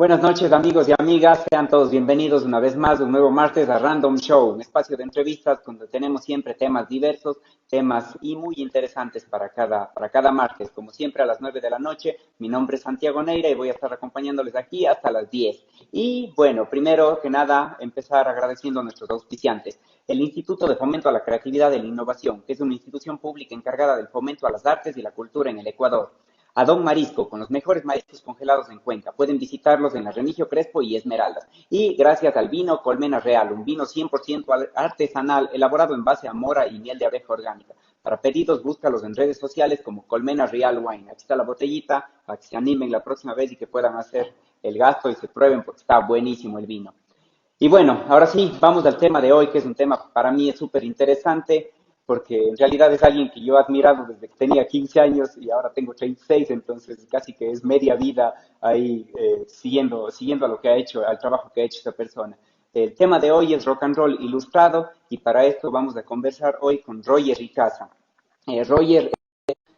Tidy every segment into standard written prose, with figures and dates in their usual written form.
Buenas noches amigos y amigas, sean todos bienvenidos una vez más un nuevo martes a Random Show, un espacio de entrevistas donde tenemos siempre temas diversos, temas y muy interesantes para cada martes. Como siempre a las 9 de la noche, mi nombre es Santiago Neira y voy a estar acompañándoles aquí hasta las 10. Y bueno, primero que nada, empezar agradeciendo a nuestros auspiciantes. El Instituto de Fomento a la Creatividad y la Innovación, que es una institución pública encargada del fomento a las artes y la cultura en el Ecuador. A Don Marisco, con los mejores mariscos congelados en Cuenca. Pueden visitarlos en la Remigio Crespo y Esmeraldas. Y gracias al vino Colmena Real, un vino 100% artesanal, elaborado en base a mora y miel de abeja orgánica. Para pedidos, búscalos en redes sociales como Colmena Real Wine. Aquí está la botellita, para que se animen la próxima vez y que puedan hacer el gasto y se prueben porque está buenísimo el vino. Y bueno, ahora sí, vamos al tema de hoy, que es un tema para mí es súper interesante, porque en realidad es alguien que yo he admirado desde que tenía 15 años y ahora tengo 36, entonces casi que es media vida ahí siguiendo a lo que ha hecho, al trabajo que ha hecho esta persona. El tema de hoy es rock and roll ilustrado y para esto vamos a conversar hoy con Roger Icaza. Roger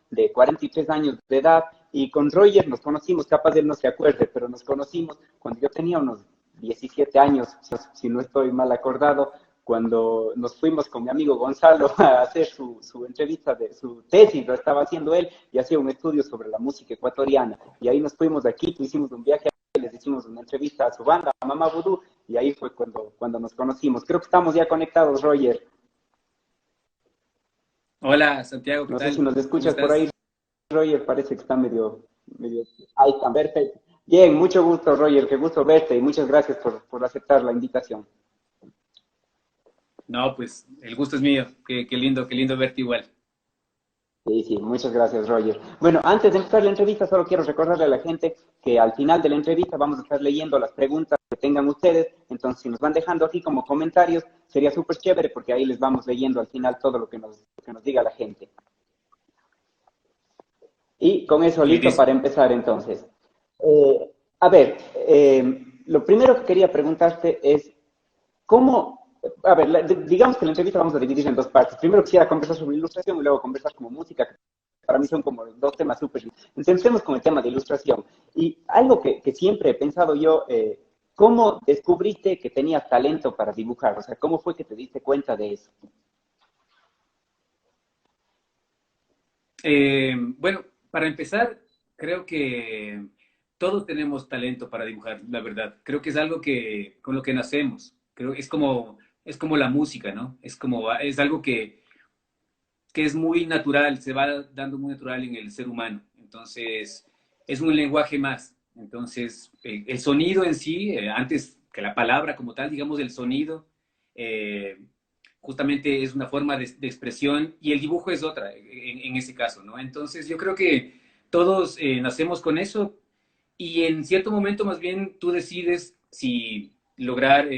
de 43 años de edad, y con Roger nos conocimos, capaz de él no se acuerde, pero nos conocimos cuando yo tenía unos 17 años, si no estoy mal acordado, cuando nos fuimos con mi amigo Gonzalo a hacer su entrevista, de su tesis, lo estaba haciendo él, y hacía un estudio sobre la música ecuatoriana, y ahí nos fuimos de aquí, hicimos un viaje, les hicimos una entrevista a su banda, a Mamá Vudú, y ahí fue cuando nos conocimos. Creo que estamos ya conectados, Roger. Hola, Santiago, ¿qué No sé si tal? nos ¿Cómo escuchas por ahí, estás? Roger, parece que está medio... Ahí está, perfecto. Bien, mucho gusto, Roger, qué gusto verte y muchas gracias por aceptar la invitación. No, pues el gusto es mío. Qué lindo verte igual. Sí, sí, muchas gracias, Roger. Bueno, antes de empezar la entrevista, solo quiero recordarle a la gente que al final de la entrevista vamos a estar leyendo las preguntas que tengan ustedes. Entonces, si nos van dejando aquí como comentarios, sería súper chévere porque ahí les vamos leyendo al final todo lo que nos diga la gente. Y con eso listo Listo. para empezar entonces. Eh, a ver, lo primero que quería preguntarte es, ¿cómo? A ver, digamos que la entrevista vamos a dividir en dos partes. Primero quisiera conversar sobre ilustración y luego conversar como música, que para mí son como dos temas súper. Empecemos con el tema de ilustración. Y algo que siempre he pensado yo, ¿cómo descubriste que tenías talento para dibujar? O sea, ¿cómo fue que te diste cuenta de eso? Bueno, para empezar, creo que todos tenemos talento para dibujar, la verdad. Creo que es algo que con lo que nacemos. Creo que es como la música, ¿no? Es algo que es muy natural, se va dando muy natural en el ser humano. Entonces, es un lenguaje más. Entonces, el sonido en sí, antes que la palabra como tal, digamos, el sonido, eh, justamente es una forma de expresión y el dibujo es otra en ese caso, ¿no? Entonces, yo creo que todos nacemos con eso y en cierto momento más bien tú decides si lograr,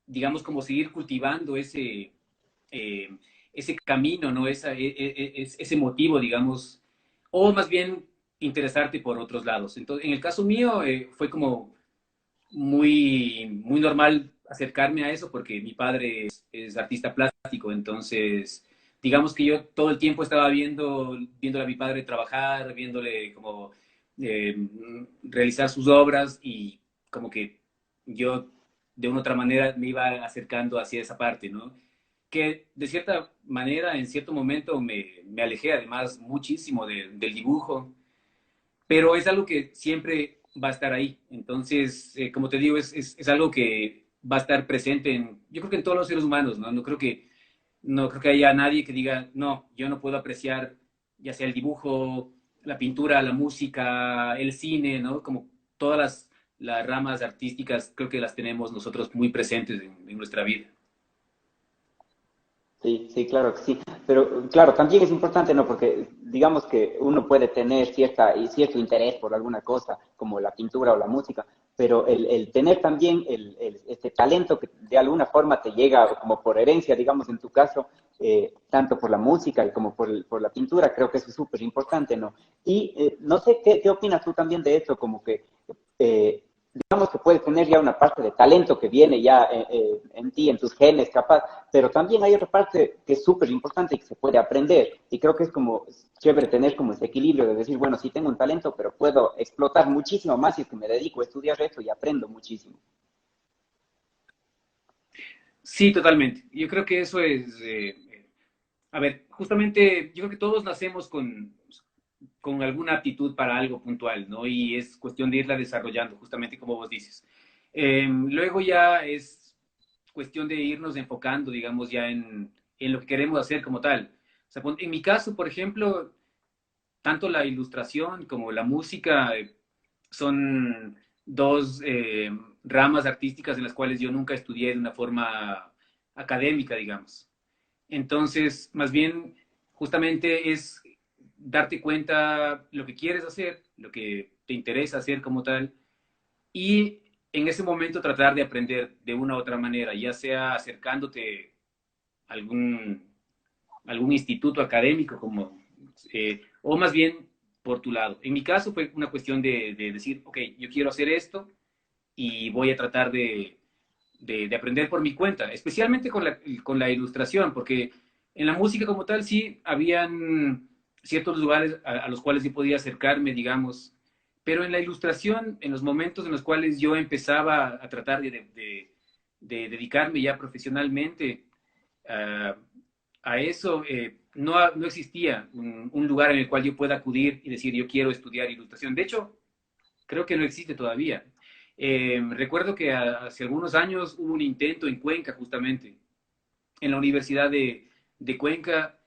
digamos, como seguir cultivando eh, ese camino, ¿no? Ese motivo, digamos, o más bien interesarte por otros lados. Entonces, en el caso mío, fue como muy normal acercarme a eso porque mi padre es artista plástico, entonces digamos que yo todo el tiempo estaba viéndole a mi padre trabajar, viéndole como eh, realizar sus obras y como que yo de una u otra manera me iba acercando hacia esa parte, ¿no? Que de cierta manera, en cierto momento, me alejé además muchísimo del dibujo, pero es algo que siempre va a estar ahí. Entonces, como te digo, es algo que va a estar presente en, yo creo que en todos los seres humanos, ¿no? No creo que haya nadie que diga, no, yo no puedo apreciar ya sea el dibujo, la pintura, la música, el cine, ¿no? Como todas las ramas artísticas, creo que las tenemos nosotros muy presentes en nuestra vida. Sí, sí, claro que sí. Pero claro, también es importante, ¿no? Porque digamos que uno puede tener cierto interés por alguna cosa, como la pintura o la música, pero el tener también este talento que de alguna forma te llega como por herencia, digamos en tu caso, tanto por la música como por la pintura, creo que eso es súper importante, ¿no? Y no sé qué opinas tú también de eso, como que eh, digamos que puedes tener ya una parte de talento que viene ya en ti, en tus genes, capaz, pero también hay otra parte que es súper importante y que se puede aprender. Y creo que es como es chévere tener como ese equilibrio de decir, bueno, sí tengo un talento, pero puedo explotar muchísimo más si es que me dedico a estudiar esto y aprendo muchísimo. Sí, totalmente. Yo creo que eso es, a ver, justamente yo creo que todos nacemos con alguna aptitud para algo puntual, ¿no? Y es cuestión de irla desarrollando, justamente como vos dices. Luego ya es cuestión de irnos enfocando, digamos, ya en lo que queremos hacer como tal. O sea, en mi caso, por ejemplo, tanto la ilustración como la música son dos ramas artísticas en las cuales yo nunca estudié de una forma académica, digamos. Entonces, más bien, justamente es darte cuenta lo que quieres hacer, lo que te interesa hacer como tal, y en ese momento tratar de aprender de una u otra manera, ya sea acercándote a algún instituto académico, o más bien por tu lado. En mi caso fue una cuestión de decir, ok, yo quiero hacer esto y voy a tratar de aprender por mi cuenta, especialmente con la ilustración, porque en la música como tal sí habían ciertos lugares a los cuales yo podía acercarme, digamos, pero en la ilustración, en los momentos en los cuales yo empezaba a tratar de dedicarme ya profesionalmente uh, a eso, no existía un lugar en el cual yo pueda acudir y decir, yo quiero estudiar ilustración. De hecho, creo que no existe todavía. Recuerdo que hace algunos años hubo un intento en Cuenca, justamente, en la Universidad de Cuenca,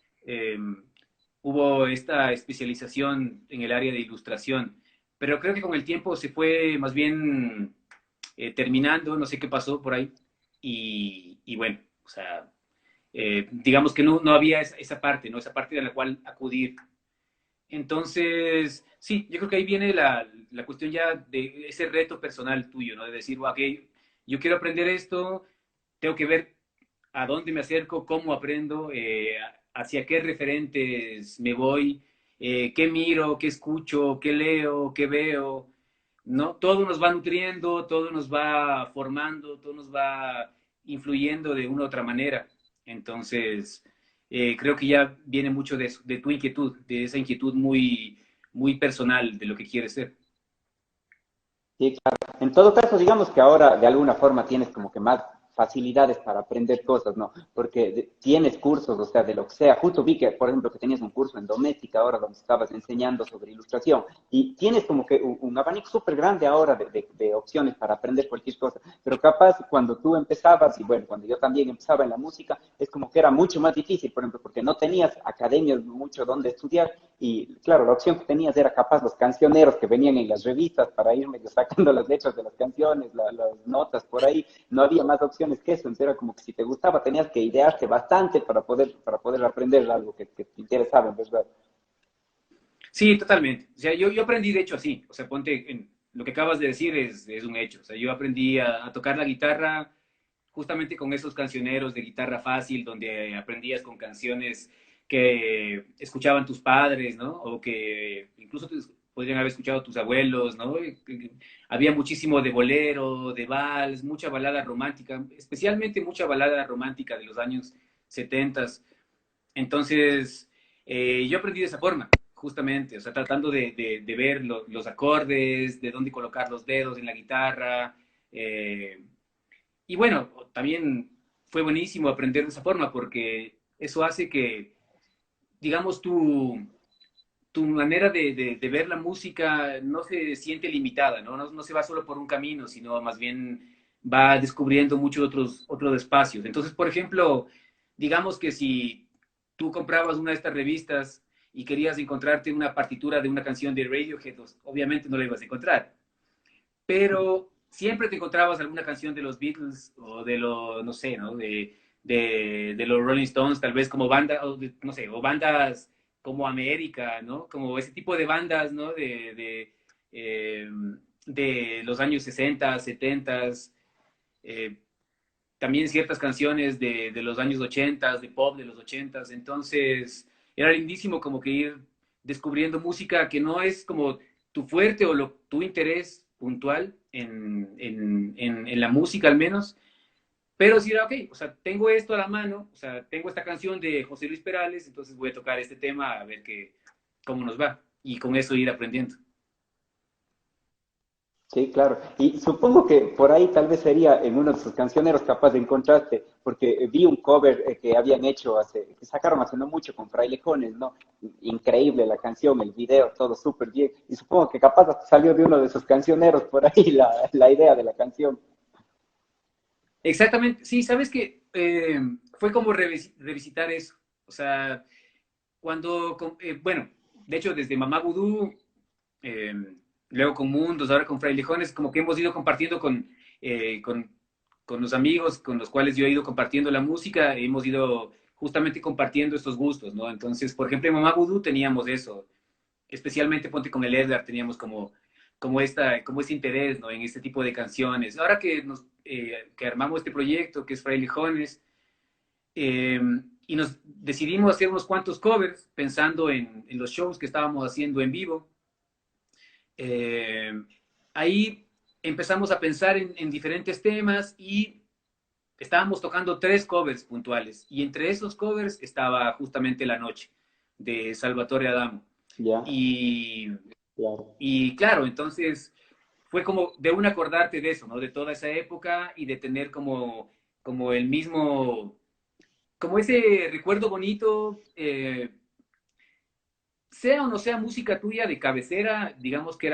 hubo esta especialización en el área de ilustración, pero creo que con el tiempo se fue más bien terminando, no sé qué pasó por ahí, y bueno, o sea, digamos que no había esa parte, ¿no? Esa parte de la cual acudir. Entonces, sí, yo creo que ahí viene la cuestión ya de ese reto personal tuyo, ¿no? De decir, ok, yo quiero aprender esto, tengo que ver a dónde me acerco, cómo aprendo, hacia qué referentes me voy, qué miro, qué escucho, qué leo, qué veo, ¿no? Todo nos va nutriendo, todo nos va formando, todo nos va influyendo de una u otra manera. Entonces, creo que ya viene mucho de eso, de tu inquietud, de esa inquietud muy personal de lo que quieres ser. Sí, claro. En todo caso, digamos que ahora de alguna forma tienes como que más facilidades para aprender cosas, ¿no? Porque tienes cursos, o sea, de lo que sea. Justo vi que, por ejemplo, que tenías un curso en doméstica ahora donde estabas enseñando sobre ilustración y tienes como que un abanico súper grande ahora de opciones para aprender cualquier cosa. Pero capaz cuando tú empezabas, y bueno, cuando yo también empezaba en la música, es como que era mucho más difícil, por ejemplo, porque no tenías academias mucho donde estudiar y claro, la opción que tenías era capaz los cancioneros que venían en las revistas para ir medio sacando las letras de las canciones, las notas por ahí, no había más opciones que eso, entonces era como que si te gustaba tenías que idearte bastante para poder aprender algo que te interesaba, en verdad. Sí, totalmente. O sea, yo aprendí de hecho así. O sea, ponte, lo que acabas de decir es un hecho. O sea, yo aprendí a tocar la guitarra justamente con esos cancioneros de guitarra fácil, donde aprendías con canciones que escuchaban tus padres, ¿no? O que incluso podrían haber escuchado tus abuelos, ¿no? Había muchísimo de bolero, de vals, mucha balada romántica, especialmente mucha balada romántica de los años 70. Entonces, yo aprendí de esa forma. justamente, o sea, tratando de ver los acordes, de dónde colocar los dedos en la guitarra. Y bueno, también fue buenísimo aprender de esa forma porque eso hace que, digamos, tu manera de ver la música no se siente limitada, ¿no? No se va solo por un camino, sino más bien va descubriendo muchos otros espacios. Entonces, por ejemplo, digamos que si tú comprabas una de estas revistas y querías encontrarte una partitura de una canción de Radiohead, pues, obviamente no la ibas a encontrar, pero siempre te encontrabas alguna canción de los Beatles o de los, no sé, ¿no? De los Rolling Stones, tal vez como banda, o no sé, o bandas como América, ¿no? Como ese tipo de bandas, ¿no? De los años 60, 70, eh, también ciertas canciones de los años 80, de pop de los 80. Entonces, era lindísimo como que ir descubriendo música que no es como tu fuerte o tu interés puntual en la música al menos, pero sí era, ok, o sea, tengo esto a la mano, o sea, tengo esta canción de José Luis Perales, entonces voy a tocar este tema a ver cómo nos va y con eso ir aprendiendo. Sí, claro. Y supongo que por ahí tal vez sería en uno de sus cancioneros capaz de encontrarte, porque vi un cover que habían hecho que sacaron hace no mucho con Frailejones, ¿no? Increíble la canción, el video, todo súper bien. Y supongo que capaz hasta salió de uno de sus cancioneros por ahí la idea de la canción. Exactamente, sí, sabes que fue como revisitar eso, o sea, bueno, de hecho desde Mamá Vudú, eh, luego con Mundos, ahora con Frailejones, como que hemos ido compartiendo con los amigos con los cuales yo he ido compartiendo la música, hemos ido justamente compartiendo estos gustos, ¿no? Entonces, por ejemplo, en Mamá Vudú teníamos eso, especialmente ponte con el Edgar, teníamos como este interés, ¿no? En este tipo de canciones. Ahora que armamos este proyecto, que es Frailejones, eh, y nos decidimos hacer unos cuantos covers pensando en los shows que estábamos haciendo en vivo. Eh, Ahí empezamos a pensar en diferentes temas y estábamos tocando tres covers puntuales. Y entre esos covers estaba justamente La Noche de Salvatore Adamo. Ya, Y, claro. y claro, entonces fue como de un acordarte de eso, ¿no? De toda esa época y de tener como el mismo, como ese recuerdo bonito, sea o no sea música tuya de cabecera, digamos que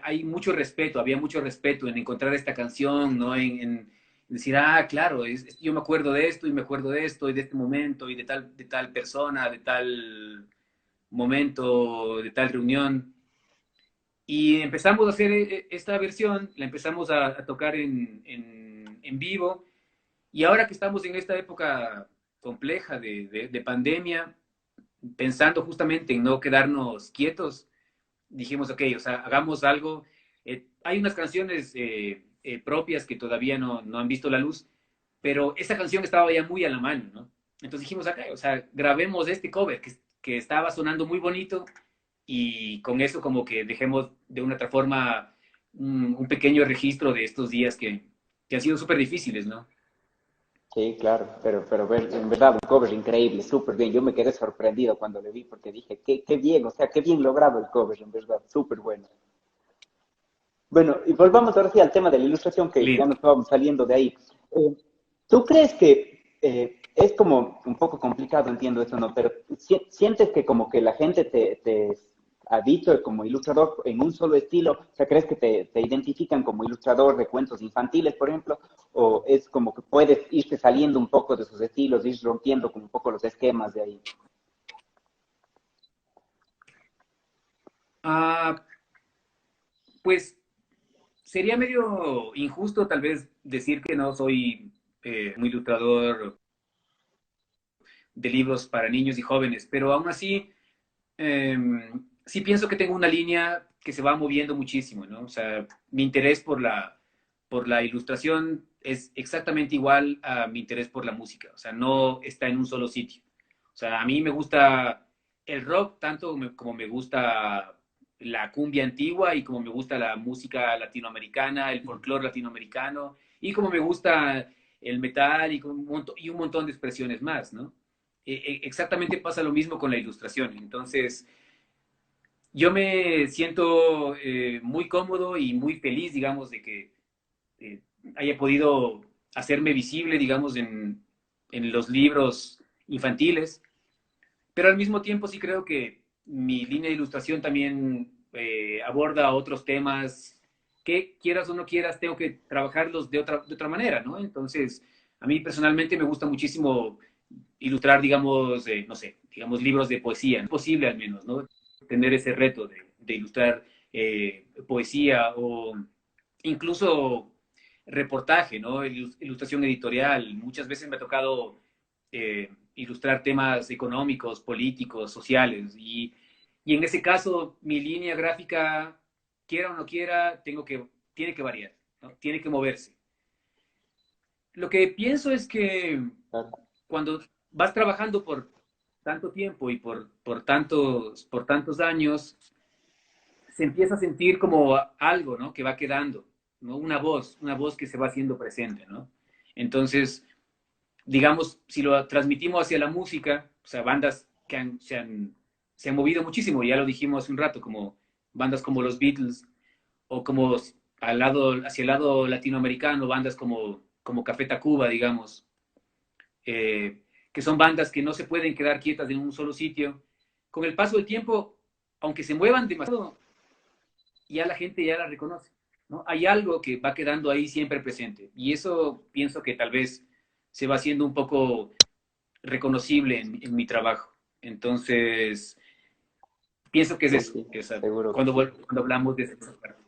hay mucho respeto, había mucho respeto en encontrar esta canción, ¿no? En decir, ah, claro, yo me acuerdo de esto y me acuerdo de esto y de este momento y de tal persona, de tal momento, de tal reunión. Y empezamos a hacer esta versión, la empezamos a tocar en vivo. Y ahora que estamos en esta época compleja de pandemia, pensando justamente en no quedarnos quietos, dijimos, ok, o sea, hagamos algo. Hay unas canciones propias que todavía no han visto la luz, pero esa canción estaba ya muy a la mano, ¿no? Entonces dijimos, ok, o sea, grabemos este cover que estaba sonando muy bonito y con eso como que dejemos de una otra forma un pequeño registro de estos días que han sido súper difíciles, ¿no? Sí, claro, pero en verdad un cover increíble, súper bien. Yo me quedé sorprendido cuando le vi porque dije, qué bien, o sea, qué bien logrado el cover, en verdad, súper bueno. Bueno, y volvamos ahora sí al tema de la ilustración, que ya Lindo. nos estábamos saliendo de ahí. ¿Tú crees que es como un poco complicado, entiendo eso, ¿no? Pero sientes que como que la gente te ha dicho como ilustrador en un solo estilo, o sea, ¿crees que te identifican como ilustrador de cuentos infantiles, por ejemplo? ¿O es como que puedes irte saliendo un poco de sus estilos, ir rompiendo como un poco los esquemas de ahí? Ah, pues sería medio injusto tal vez decir que no soy un ilustrador de libros para niños y jóvenes, pero aún así eh, sí pienso que tengo una línea que se va moviendo muchísimo, ¿no? O sea, mi interés por la ilustración es exactamente igual a mi interés por la música, o sea, no está en un solo sitio. O sea, a mí me gusta el rock tanto como me gusta la cumbia antigua y como me gusta la música latinoamericana, el folclore latinoamericano y como me gusta el metal y un montón de expresiones más, ¿no? Exactamente pasa lo mismo con la ilustración. Entonces, yo me siento muy cómodo y muy feliz, digamos, de que eh, haya podido hacerme visible, digamos, en los libros infantiles, pero al mismo tiempo sí creo que mi línea de ilustración también aborda otros temas que quieras o no quieras, tengo que trabajarlos de otra manera, ¿no? Entonces, a mí personalmente me gusta muchísimo ilustrar, digamos, no sé, digamos libros de poesía, es posible al menos, ¿no? Tener ese reto de ilustrar poesía o incluso reportaje, ¿no? Ilustración editorial. Muchas veces me ha tocado ilustrar temas económicos, políticos, sociales. Y en ese caso, mi línea gráfica, quiera o no quiera, tiene que variar, ¿no? Tiene que moverse. Lo que pienso es que Claro. cuando vas trabajando por tanto tiempo y por tantos años, se empieza a sentir como algo, ¿no? Que va quedando, ¿no? Una voz que se va haciendo presente, ¿no? Entonces, digamos, si lo transmitimos hacia la música, o sea, bandas que se han movido muchísimo, ya lo dijimos hace un rato, como bandas como los Beatles, o como hacia el lado latinoamericano, bandas como Café Tacuba, digamos, que son bandas que no se pueden quedar quietas en un solo sitio. Con el paso del tiempo, aunque se muevan demasiado, ya la gente ya la reconoce, ¿no? Hay algo que va quedando ahí siempre presente. Y eso pienso que tal vez se va haciendo un poco reconocible en mi trabajo. Entonces, pienso que es Sí, eso, sí, esa, seguro que sí. cuando hablamos de esa parte.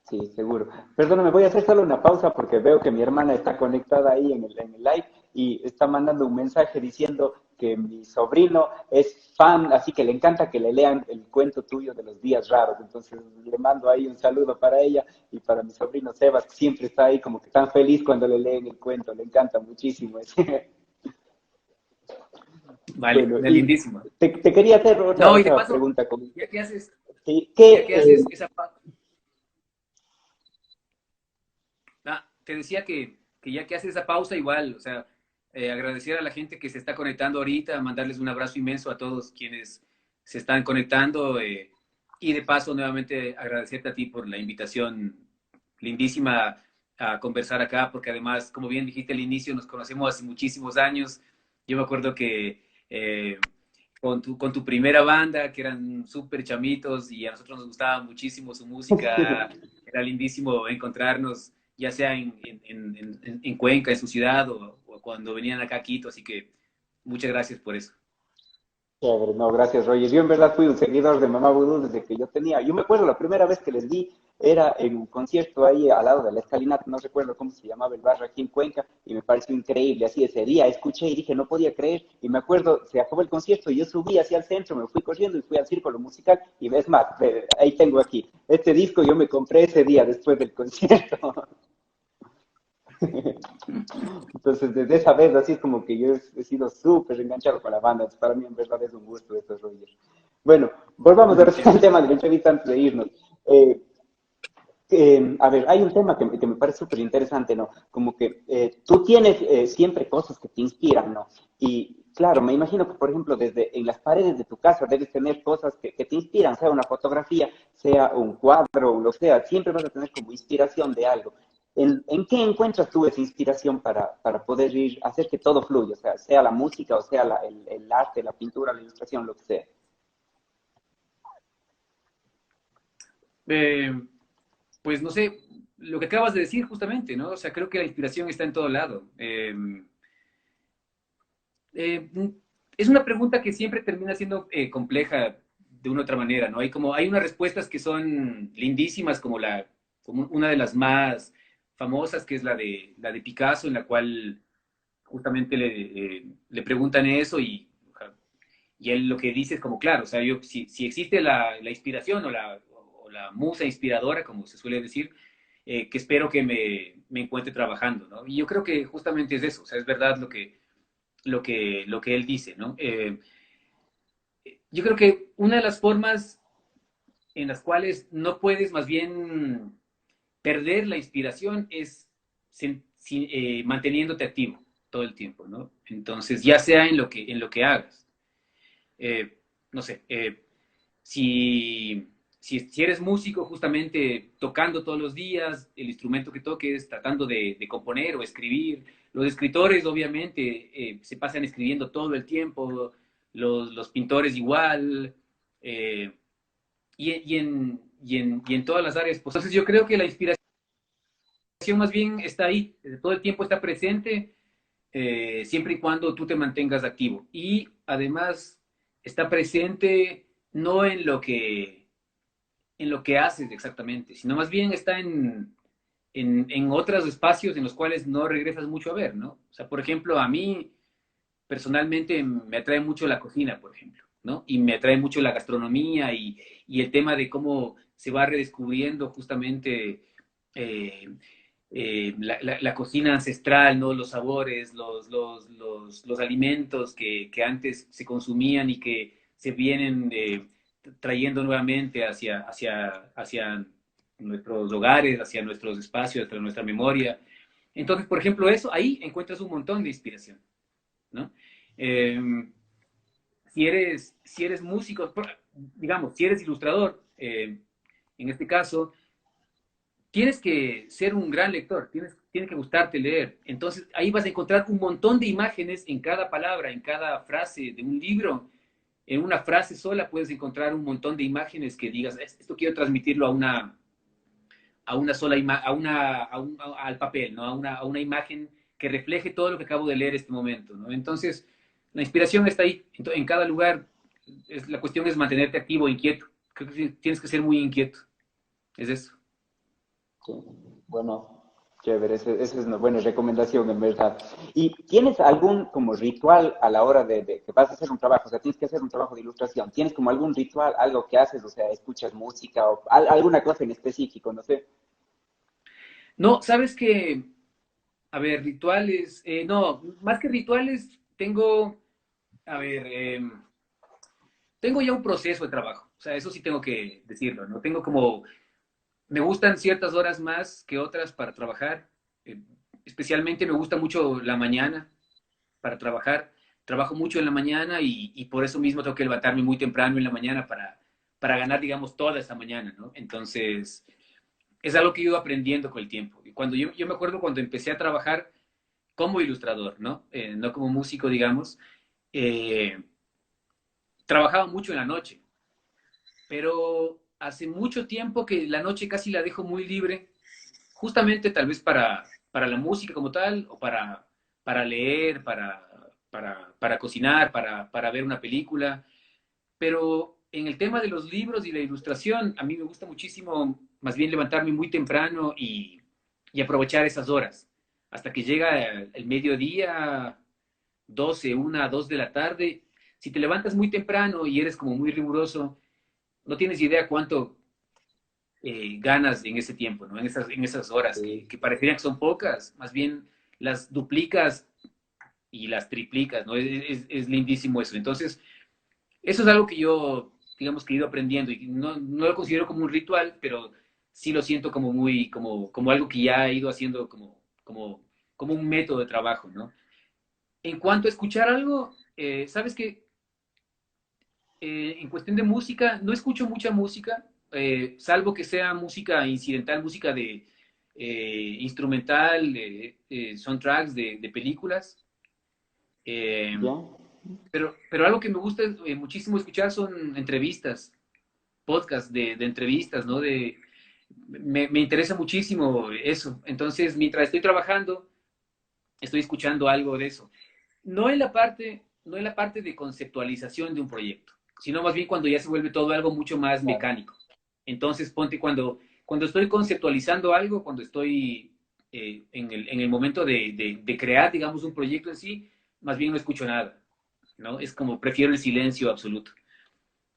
Sí, seguro. Perdóname, voy a hacer solo una pausa porque veo que mi hermana está conectada ahí en el live y está mandando un mensaje diciendo que mi sobrino es fan, así que le encanta que le lean el cuento tuyo de los días raros. Entonces le mando ahí un saludo para ella y para mi sobrino Sebas, que siempre está ahí como que tan feliz cuando le leen el cuento. Le encanta muchísimo ese. Vale, Bueno, y lindísimo. te quería hacer No, y de otra paso, pregunta. Con, ya que haces, sí, ya que haces esa te decía que ya que haces esa pausa, igual, o sea, agradecer a la gente que se está conectando ahorita, mandarles un abrazo inmenso a todos quienes se están conectando y de paso nuevamente agradecerte a ti por la invitación lindísima a conversar acá, porque además, como bien dijiste al inicio, nos conocemos hace muchísimos años. Yo me acuerdo que con tu primera banda, que eran súper chamitos y a nosotros nos gustaba muchísimo su música, era lindísimo encontrarnos ya sea en Cuenca, en su ciudad, o cuando venían acá a Quito, así que muchas gracias por eso. Chévere, no, gracias, Roger. Yo en verdad fui un seguidor de Mamá Vudú desde que yo tenía. Yo me acuerdo la primera vez que les vi era en un concierto ahí al lado de la escalinata, no recuerdo cómo se llamaba el barrio aquí en Cuenca, y me pareció increíble. Así ese día escuché y dije, no podía creer. Y me acuerdo, se acabó el concierto y yo subí hacia el centro, me fui corriendo y fui al círculo musical. Y ves más, ahí tengo aquí. Este disco yo me compré ese día después del concierto. Entonces, desde esa vez, así es como que yo he sido súper enganchado con la banda. Entonces, para mí, en verdad, es un gusto esto, Roger. Bueno, volvamos ahora sí al tema de la entrevista antes de irnos. Eh, a ver, hay un tema que me parece súper interesante, ¿no? Como que tú tienes siempre cosas que te inspiran, ¿no? Y claro, me imagino que, por ejemplo, desde en las paredes de tu casa debes tener cosas que te inspiran, sea una fotografía, sea un cuadro, o lo sea, siempre vas a tener como inspiración de algo. En qué encuentras tú esa inspiración para poder ir, hacer que todo fluya? O sea la música, o sea el arte, la pintura, la ilustración, lo que sea. Eh, pues no sé, lo que acabas de decir justamente, ¿no? O sea, creo que la inspiración está en todo lado. Eh, es una pregunta que siempre termina siendo compleja de una u otra manera, ¿no? Hay unas respuestas que son lindísimas, como una de las más famosas, que es la de Picasso, en la cual justamente le preguntan eso y él lo que dice es como, claro, o sea, si existe la inspiración o la musa inspiradora, como se suele decir, que espero que me encuentre trabajando, ¿no? Y yo creo que justamente es eso, o sea, es verdad lo que él dice, ¿no? Yo creo que una de las formas en las cuales no puedes más bien perder la inspiración es manteniéndote activo todo el tiempo, ¿no? Entonces, ya sea en lo que hagas. no sé, si eres músico, justamente tocando todos los días, el instrumento que toques, tratando de componer o escribir. Los escritores, obviamente, se pasan escribiendo todo el tiempo, los pintores igual, eh, y en todas las áreas. Pues, entonces yo creo que la inspiración más bien está ahí, todo el tiempo está presente, siempre y cuando tú te mantengas activo. Y además está presente no en lo que haces exactamente, sino más bien está en otros espacios en los cuales no regresas mucho a ver, ¿no? O sea, por ejemplo, a mí personalmente me atrae mucho la cocina, por ejemplo, ¿no? Y me atrae mucho la gastronomía y el tema de cómo se va redescubriendo justamente eh, la cocina ancestral, ¿no? Los sabores, los alimentos que antes se consumían y que se vienen trayendo nuevamente hacia nuestros hogares, hacia nuestros espacios, hacia nuestra memoria. Entonces, por ejemplo, eso, ahí encuentras un montón de inspiración, ¿no? Eh, si eres músico, digamos, si eres ilustrador, en este caso, tienes que ser un gran lector, tiene que gustarte leer. Entonces, ahí vas a encontrar un montón de imágenes en cada palabra, en cada frase de un libro. En una frase sola puedes encontrar un montón de imágenes que digas, esto quiero transmitirlo a una sola al papel, ¿no? A una imagen que refleje todo lo que acabo de leer este momento, ¿no? Entonces, la inspiración está ahí, en cada lugar. La cuestión es mantenerte activo, inquieto. Creo que tienes que ser muy inquieto. Es eso. Sí, bueno, chévere, esa es una buena recomendación en verdad. ¿Y tienes algún como ritual a la hora de que vas a hacer un trabajo? O sea, tienes que hacer un trabajo de ilustración. ¿Tienes como algún ritual, algo que haces? O sea, escuchas música o alguna cosa en específico, no sé. No, sabes que, a ver, rituales, no, más que rituales, tengo, a ver, tengo ya un proceso de trabajo. O sea, eso sí tengo que decirlo, ¿no? Tengo como, me gustan ciertas horas más que otras para trabajar. eh, Especialmente me gusta mucho la mañana para trabajar. Trabajo mucho en la mañana y por eso mismo tengo que levantarme muy temprano en la mañana para ganar, digamos, toda esa mañana, ¿no? Entonces, es algo que he ido aprendiendo con el tiempo. Y cuando yo me acuerdo cuando empecé a trabajar como ilustrador, ¿no? No como músico, digamos, eh, trabajaba mucho en la noche, pero hace mucho tiempo que la noche casi la dejo muy libre, justamente tal vez para la música como tal, o para leer, para cocinar, para ver una película. Pero en el tema de los libros y la ilustración, a mí me gusta muchísimo más bien levantarme muy temprano y aprovechar esas horas, hasta que llega el mediodía, 12 1 2 de la tarde. Si te levantas muy temprano y eres como muy riguroso, no tienes idea cuánto ganas en ese tiempo, ¿no? En esas horas Sí. que parecerían que son pocas, más bien las duplicas y las triplicas, ¿no? Es lindísimo eso. Entonces, eso es algo que yo, digamos, que he ido aprendiendo y no lo considero como un ritual, pero sí lo siento como muy, como algo que ya he ido haciendo como un método de trabajo, ¿no? En cuanto a escuchar algo, sabes que en cuestión de música, no escucho mucha música, salvo que sea música incidental, música de instrumental, soundtracks de películas. Eh, ¿Ya? pero algo que me gusta muchísimo escuchar son entrevistas, podcasts de entrevistas, ¿no? Me interesa muchísimo eso. Entonces, mientras estoy trabajando, estoy escuchando algo de eso. No en la parte de conceptualización de un proyecto, sino más bien cuando ya se vuelve todo algo mucho más Claro. mecánico. Entonces, ponte cuando estoy conceptualizando algo, cuando estoy en el momento de crear, digamos, un proyecto en sí, más bien no escucho nada, ¿no? Es como prefiero el silencio absoluto.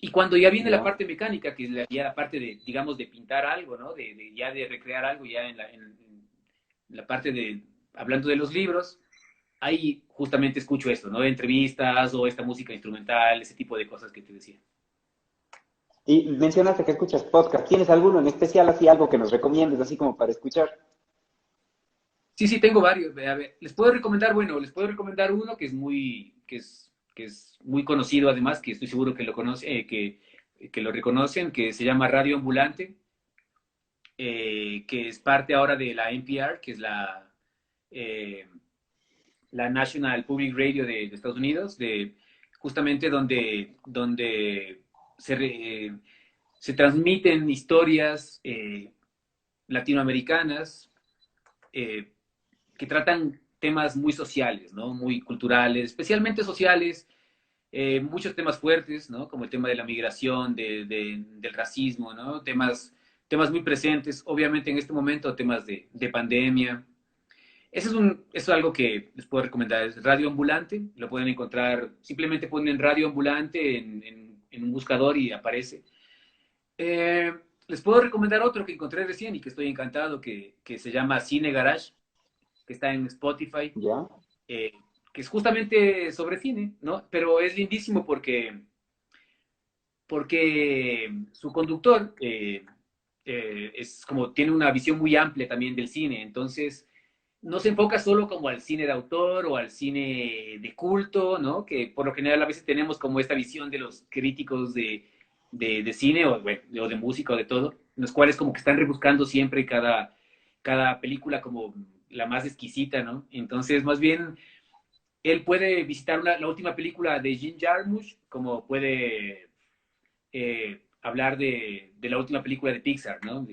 Y cuando ya viene la Ya. parte mecánica, que es ya la parte de, digamos, de pintar algo, ¿no? Ya de recrear algo, ya en la parte de, hablando de los libros, ahí justamente escucho esto, ¿no? Entrevistas o esta música instrumental, ese tipo de cosas que te decía. Y mencionaste que escuchas podcast. ¿Tienes alguno en especial, así algo que nos recomiendes, así como para escuchar? Sí, sí, tengo varios. A ver, les puedo recomendar, bueno, les puedo recomendar uno que es muy, que es, que es muy conocido además, que estoy seguro que lo conoce, que lo reconocen, que se llama Radio Ambulante, que es parte ahora de la NPR, que es eh, la National Public Radio de Estados Unidos, justamente donde se transmiten historias latinoamericanas eh, que tratan temas muy sociales, ¿no? Muy culturales, especialmente sociales, muchos temas fuertes, ¿no? Como el tema de la migración, del racismo, ¿no? Temas muy presentes, obviamente en este momento, temas de pandemia. Eso es algo que les puedo recomendar, es Radio Ambulante, lo pueden encontrar, simplemente ponen Radio Ambulante en un buscador y aparece. Eh, Les puedo recomendar otro que encontré recién y que estoy encantado, que se llama Cine Garage, que está en Spotify, ¿Ya? eh, que es justamente sobre cine, ¿no? Pero es lindísimo porque su conductor es como, tiene una visión muy amplia también del cine, entonces no se enfoca solo como al cine de autor o al cine de culto, ¿no? Que por lo general a veces tenemos como esta visión de los críticos de cine bueno, o de música o de todo, los cuales como que están rebuscando siempre cada película como la más exquisita, ¿no? Entonces, más bien, él puede visitar la última película de Jim Jarmusch, como puede hablar de la última película de Pixar, ¿no?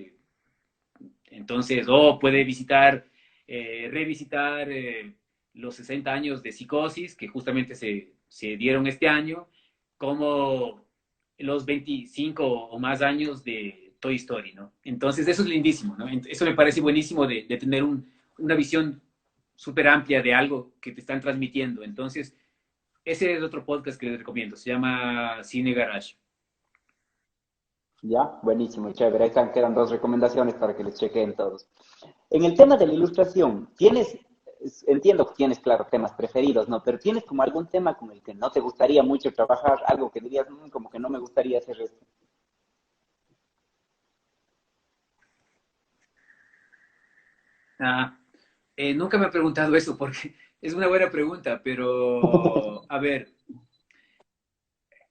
Entonces, o puede revisitar los 60 años de Psicosis, que justamente se dieron este año, como los 25 o más años de Toy Story, ¿no? Entonces, eso es lindísimo, ¿no? Eso me parece buenísimo de tener una visión súper amplia de algo que te están transmitiendo. Entonces, ese es otro podcast que les recomiendo, se llama Cine Garage. Ya, buenísimo, chévere. Ahí están, quedan dos recomendaciones para que les chequeen todos. En el tema de la ilustración, entiendo que tienes, claro, temas preferidos, ¿no? Pero ¿tienes como algún tema con el que no te gustaría mucho trabajar? Algo que dirías, como que no me gustaría hacer esto". Ah, nunca me he preguntado eso porque es una buena pregunta, pero a ver,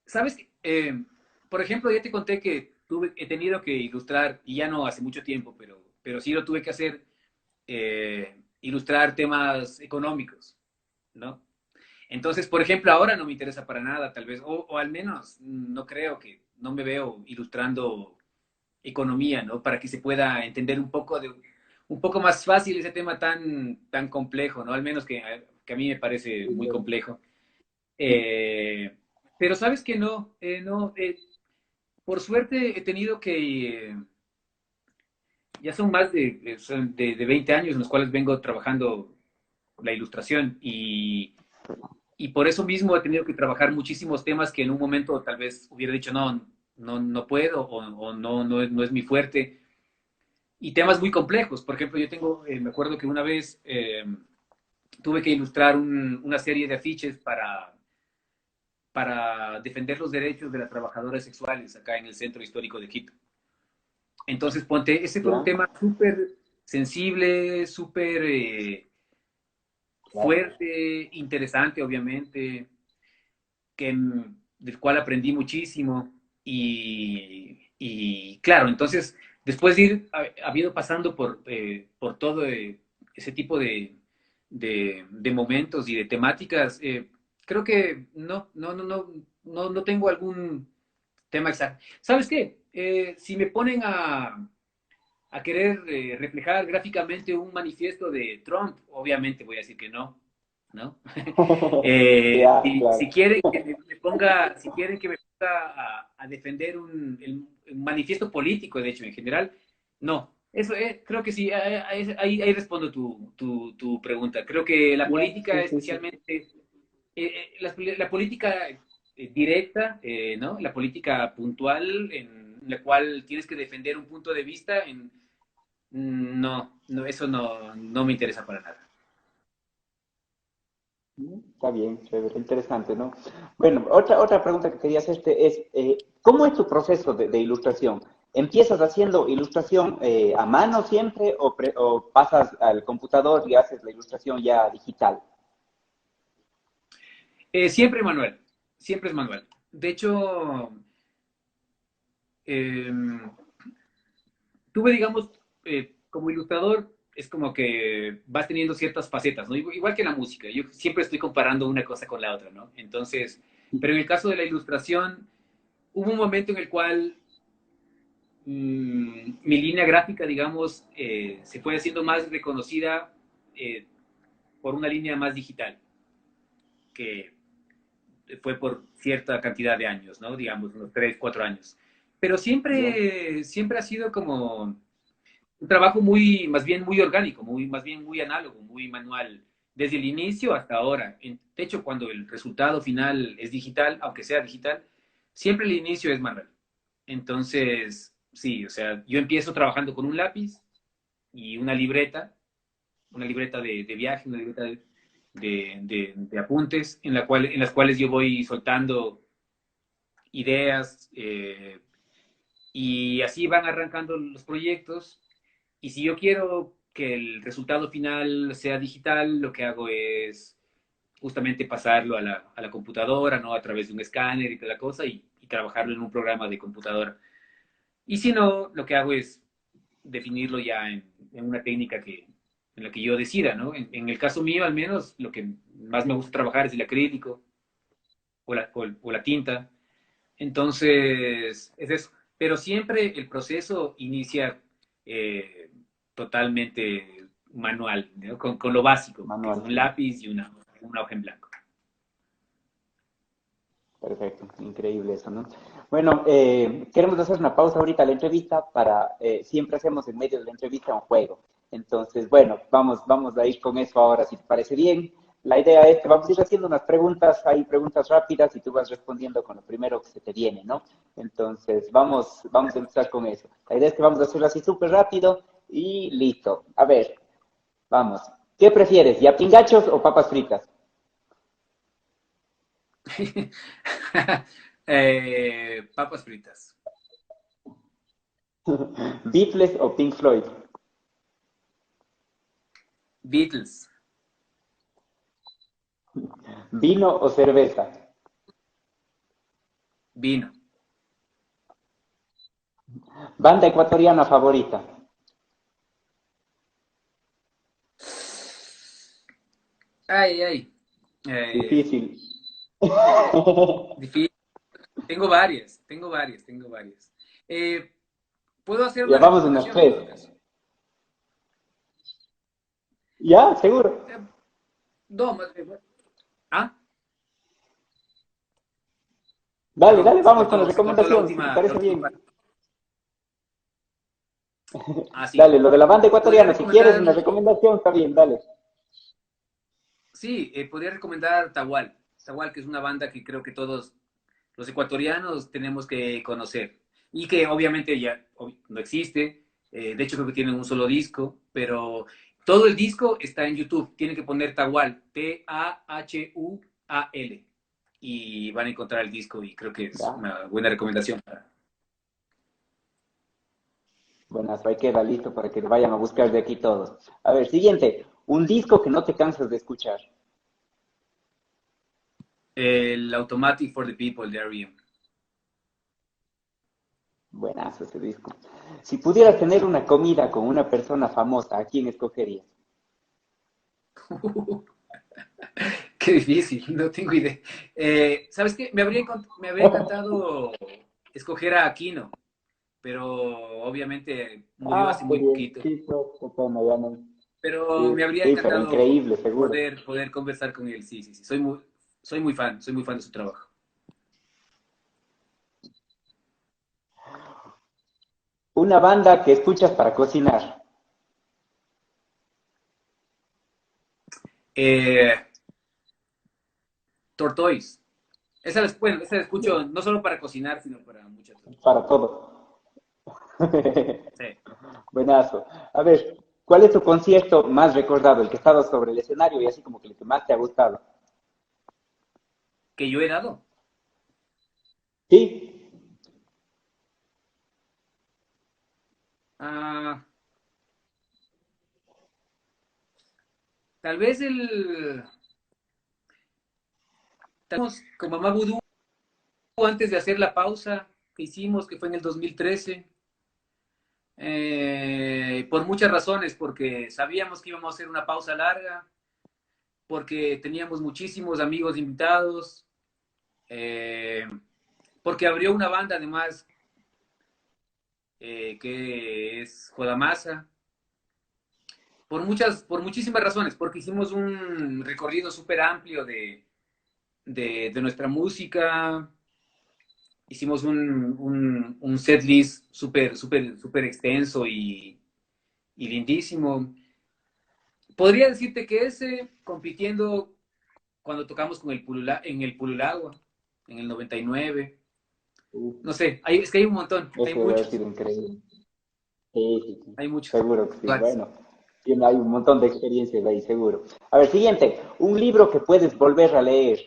¿sabes? Por ejemplo, ya te conté que he tenido que ilustrar, y ya no hace mucho tiempo, pero sí lo tuve que hacer, ilustrar temas económicos, ¿no? Entonces, por ejemplo, ahora no me interesa para nada, tal vez, o al menos no creo que, no me veo ilustrando economía, ¿no? Para que se pueda entender un poco más fácil ese tema tan complejo, ¿no? Al menos que a mí me parece muy complejo. Eh, pero sabes que no, por suerte he tenido que, ya son más de 20 años en los cuales vengo trabajando la ilustración y por eso mismo he tenido que trabajar muchísimos temas que en un momento tal vez hubiera dicho no puedo o no es mi fuerte. Y temas muy complejos. Por ejemplo, me acuerdo que una vez tuve que ilustrar una serie de afiches para defender los derechos de las trabajadoras sexuales acá en el Centro Histórico de Quito. Entonces, ponte, ese fue un ¿Ya? tema súper sensible, súper Claro. fuerte, interesante, obviamente, del cual aprendí muchísimo. Y claro, entonces, después de ir habido pasando por todo ese tipo de momentos y de temáticas, creo que no tengo algún tema exacto. ¿Sabes qué? Si me ponen a querer reflejar gráficamente un manifiesto de Trump, obviamente voy a decir que no, ¿no? Ya, claro. Si quieren que me ponga, si quieren que me ponga a defender un manifiesto político, de hecho, en general, no. Eso creo que sí, ahí respondo tu pregunta. Creo que la Ya, política, sí, sí, sí. especialmente, la política directa, ¿no? La política puntual, en la cual tienes que defender un punto de vista, eso no me interesa para nada. Está bien, chévere, interesante, ¿no? Bueno, otra pregunta que quería hacerte es, ¿cómo es tu proceso de ilustración? ¿Empiezas haciendo ilustración a mano siempre o pasas al computador y haces la ilustración ya digital? Siempre manual, siempre es manual. De hecho, eh, tuve, digamos, como ilustrador, es como que vas teniendo ciertas facetas, ¿no? Igual que en la música, yo siempre estoy comparando una cosa con la otra, ¿no? Entonces, pero en el caso de la ilustración, hubo un momento en el cual mi línea gráfica, digamos, se fue haciendo más reconocida eh, por una línea más digital, que fue por cierta cantidad de años, ¿no? Digamos, unos 3, 4 años. Pero ¿Ya? siempre ha sido como un trabajo muy, más bien muy orgánico, más bien muy análogo, muy manual, desde el inicio hasta ahora. De hecho, cuando el resultado final es digital, aunque sea digital, siempre el inicio es manual. Entonces, sí, o sea, yo empiezo trabajando con un lápiz y una libreta de viaje, una libreta de apuntes, en las cuales yo voy soltando ideas, y así van arrancando los proyectos. Y si yo quiero que el resultado final sea digital, lo que hago es justamente pasarlo a la computadora, ¿no? A través de un escáner y toda la cosa, y trabajarlo en un programa de computadora. Y si no, lo que hago es definirlo ya en una técnica en la que yo decida, ¿no? En el caso mío, al menos, lo que más me gusta trabajar es el acrílico o la tinta. Entonces, es eso. Pero siempre el proceso inicia eh, totalmente manual, ¿no? Con lo básico, que es Manual, un sí. lápiz y una hoja en blanco. Perfecto, increíble eso, ¿no? Bueno, queremos hacer una pausa ahorita a la entrevista para, siempre hacemos en medio de la entrevista un juego. Entonces, bueno, vamos a ir con eso ahora, si te parece bien. La idea es que vamos a ir haciendo unas preguntas, hay preguntas rápidas y tú vas respondiendo con lo primero que se te viene, ¿no? Entonces, vamos a empezar con eso. La idea es que vamos a hacerlo así súper rápido y listo. A ver, vamos. ¿Qué prefieres, yapingachos o papas fritas? Papas fritas. ¿Beatles o Pink Floyd? Beatles. ¿Vino o cerveza? Vino. Banda ecuatoriana favorita. Ay, ay. Eh, Difícil. difícil. Tengo varias. Eh, ¿Puedo hacer Ya una vamos unas recomendación en tres. todo caso? ¿Ya? ¿Seguro? Eh, no, más bien. ¿Ah? Dale, Perdón, dale, vamos con la se cortó recomendación, si te la parece última bien. parte. Ah, sí. Dale, lo de la banda Podría ecuatoriana, si quieres recomendar, una recomendación, está bien, dale. sí, podría recomendar Tahual. Tahual, que es una banda que creo que todos los ecuatorianos tenemos que conocer. Y que obviamente ya no existe. De hecho, creo que tienen un solo disco, pero todo el disco está en YouTube. Tienen que poner Tahual, Tahual. Y van a encontrar el disco y creo que es Ya. una buena recomendación. Buenas, ahí queda listo para que vayan a buscar de aquí todos. A ver, siguiente. Un disco que no te cansas de escuchar. El Automatic for the People de R.E.M. Buenazo ese disco. Si pudieras tener una comida con una persona famosa, ¿a quién escogerías? Qué difícil, no tengo idea. ¿Sabes qué? Me habría encantado escoger a Aquino, pero obviamente murió hace Ah, qué muy bien. poquito. Sí, pues, qué pena, ya no. Pero me Sí, habría sí, pero encantado increíble, seguro. poder conversar con él. Sí, sí, sí. Soy muy fan de su trabajo. Una banda que escuchas para cocinar. Eh, Tortoise. Bueno, esa la escucho no solo para cocinar, sino para muchas otras cosas. Para todo. Sí. Buenazo. A ver, ¿cuál es tu concierto más recordado? El que estaba sobre el escenario y así como que el que más te ha gustado. Que yo he dado. Sí. Ah, tal vez Estamos con Mamá Vudú antes de hacer la pausa que hicimos, que fue en el 2013. Por muchas razones, porque sabíamos que íbamos a hacer una pausa larga, porque teníamos muchísimos amigos invitados, eh, porque abrió una banda además que es Jodamasa, por muchísimas razones, porque hicimos un recorrido súper amplio de nuestra música, hicimos un set list súper extenso y lindísimo. Podría decirte que ese, compitiendo cuando tocamos con en el Pululagua, en el 99, Uf, no sé, es que hay un montón, hay eso debe haber muchos, sido increíble. Sí, sí, sí. hay muchos. Seguro que sí. Vale. Bueno, hay un montón de experiencias ahí, seguro. A ver, siguiente. Un libro que puedes volver a leer,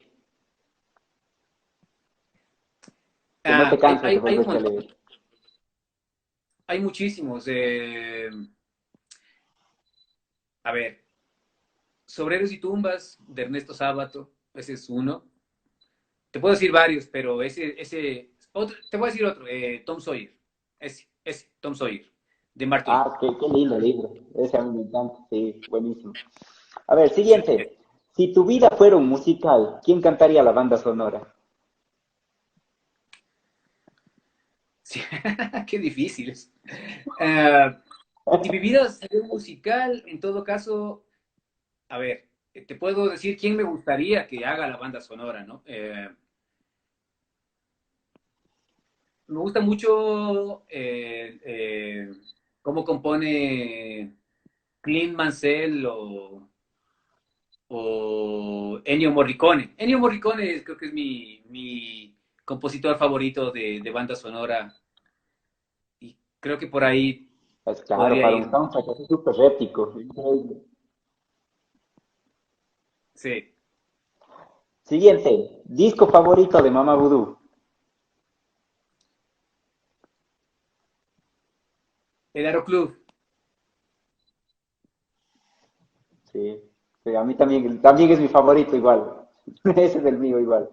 que no te Ah, canses de hay un volverte a montón, leer. hay muchísimos. A ver, Sobreros y tumbas de Ernesto Sábato, ese es uno. Te puedo decir varios, pero te voy a decir otro, Tom Sawyer, Tom Sawyer, de Mark Twain. Ah, qué lindo libro. Ese a mí me encanta. Sí, buenísimo. A ver, Sí. siguiente. Si tu vida fuera un musical, ¿quién cantaría la banda sonora? Sí. Qué difíciles. Ah, si mi vida sería un musical, en todo caso, a ver, te puedo decir quién me gustaría que haga la banda sonora, ¿no? Me gusta mucho cómo compone Clint Mansell o Ennio Morricone. Ennio Morricone creo que es mi compositor favorito de banda sonora y creo que por ahí Pues claro, podría para un ir. soundtrack es súper épico. Increíble. Sí, Siguiente. Disco favorito de Mama Voodoo. el Aeroclub. Sí, sí, a mí también es mi favorito igual. Ese es el mío igual.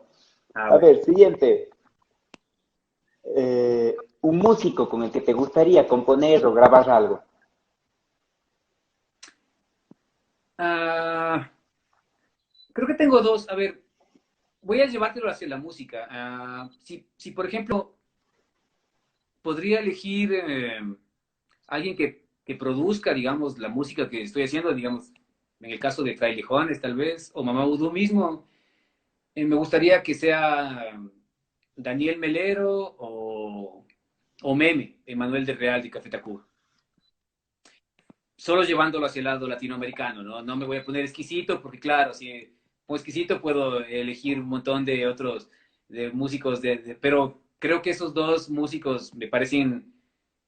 Ah, A bueno. ver, siguiente. Un músico con el que te gustaría componer o grabar algo. Ah, creo que tengo dos. A ver, voy a llevártelo hacia la música. Si, por ejemplo, podría elegir alguien que produzca, digamos, la música que estoy haciendo, digamos, en el caso de Frailejones, tal vez, o Mamá Vudú mismo, me gustaría que sea Daniel Melero o Meme, Emanuel de Real de Café Tacuba. Solo llevándolo hacia el lado latinoamericano, ¿no? No me voy a poner exquisito, porque claro, si como exquisito puedo elegir un montón de otros de músicos, pero creo que esos dos músicos me parecen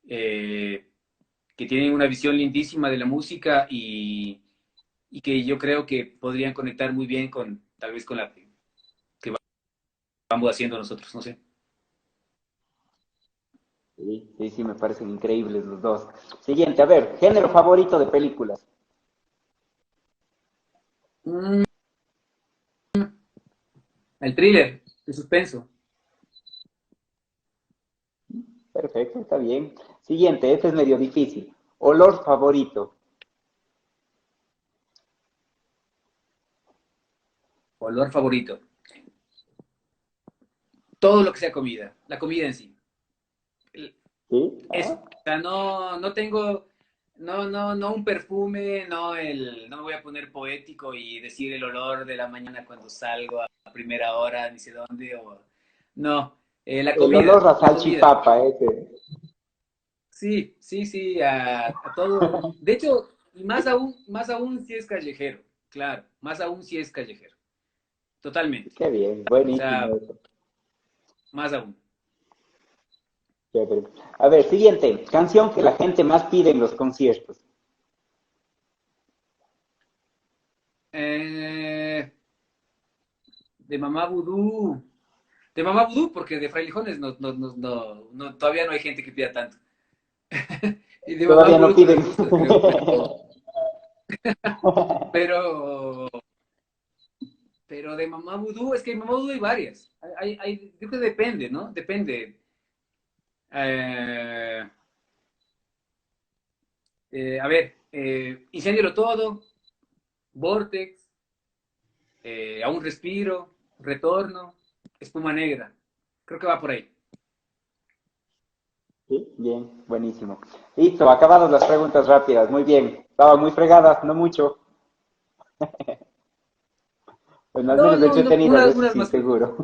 eh, que tienen una visión lindísima de la música y que yo creo que podrían conectar muy bien con, tal vez con la que vamos haciendo nosotros, no sé. Sí, sí, sí, me parecen increíbles los dos. Siguiente, a ver, género favorito de películas. Mm, el thriller, el suspenso. Perfecto, está bien. Siguiente, este es medio difícil. Olor favorito. Olor favorito. Todo lo que sea comida, la comida en sí. ¿Sí? Eso. Ah, O sea, no tengo, no un perfume, no me voy a poner poético y decir el olor de la mañana cuando salgo a primera hora, ni sé dónde, no, el olor a la comida. salchipapa ese. Sí, sí, sí, a todo. De hecho, y más aún si es callejero, claro, más aún si es callejero, totalmente. Qué bien, O buenísimo sea, eso. más aún. Chévere. A ver, siguiente, canción que la gente más pide en los conciertos. Eh, de Mamá Vudú. De Mamá Vudú, porque de Frailejones todavía no hay gente que pida tanto. Y de Mamá Todavía no Vudú por las piden. justas, creo. Pero, Pero de Mamá Vudú, es que Mamá Vudú hay varias. Creo que depende, ¿no? Depende. Eh, a ver, Incéndialo Todo, Vortex, Aún Respiro, Retorno, Espuma Negra. Creo que va por ahí. Sí, bien, buenísimo. Listo, acabadas las preguntas rápidas, muy bien. Estaban muy fregadas, no mucho. Bueno, al No, menos no, no, entretenidas, eso unas sí, más fregadas. seguro.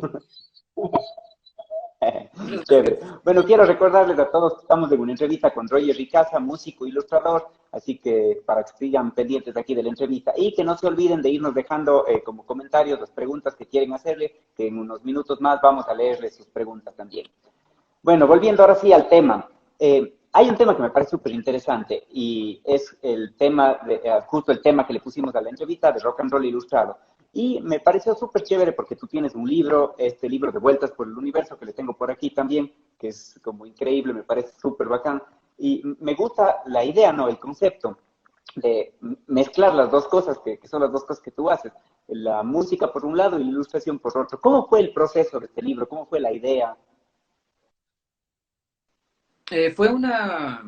Unas más Chévere. fregadas. Bueno, quiero recordarles a todos que estamos en una entrevista con Roger Ricasa, músico, ilustrador, así que para que sigan pendientes aquí de la entrevista y que no se olviden de irnos dejando como comentarios las preguntas que quieren hacerle, que en unos minutos más vamos a leerles sus preguntas también. Bueno, volviendo ahora sí al tema. Hay un tema que me parece súper interesante y es el tema, justo el tema que le pusimos a la entrevista de rock and roll ilustrado. Y me pareció súper chévere porque tú tienes un libro, este libro de Vueltas por el Universo, que le tengo por aquí también, que es como increíble, me parece súper bacán. Y me gusta la idea, ¿no? El concepto de mezclar las dos cosas, que son las dos cosas que tú haces. La música por un lado y la ilustración por otro. ¿Cómo fue el proceso de este libro? ¿Cómo fue la idea? Eh, fue una,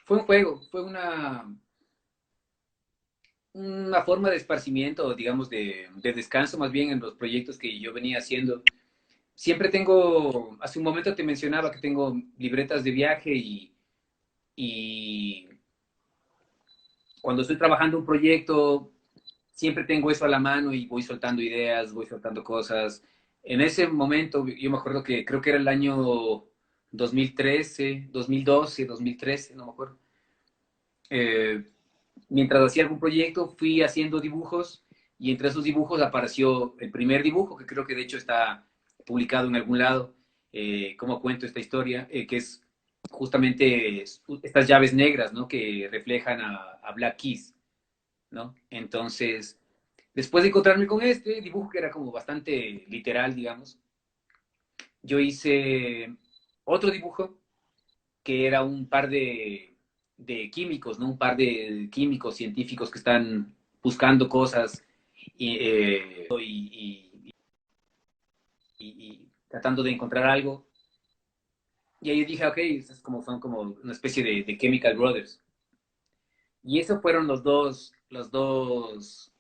fue un juego, fue una forma de esparcimiento, digamos, de descanso más bien en los proyectos que yo venía haciendo. Siempre tengo, hace un momento te mencionaba que tengo libretas de viaje y cuando estoy trabajando un proyecto, siempre tengo eso a la mano y voy soltando ideas, voy soltando cosas. En ese momento, yo me acuerdo que creo que era el año 2013, 2012, 2013, no me acuerdo. Eh, Mientras hacía algún proyecto, fui haciendo dibujos y entre esos dibujos apareció el primer dibujo, que creo que de hecho está publicado en algún lado, cómo cuento esta historia, que es justamente estas llaves negras, ¿no? Que reflejan a Black Keys, ¿no? Entonces, después de encontrarme con este dibujo que era como bastante literal, digamos, yo hice otro dibujo que era un par de químicos, ¿no? Un par de químicos científicos que están buscando cosas y tratando de encontrar algo. Y ahí dije, ok, es como, son como una especie de Chemical Brothers. Y esos fueron los dos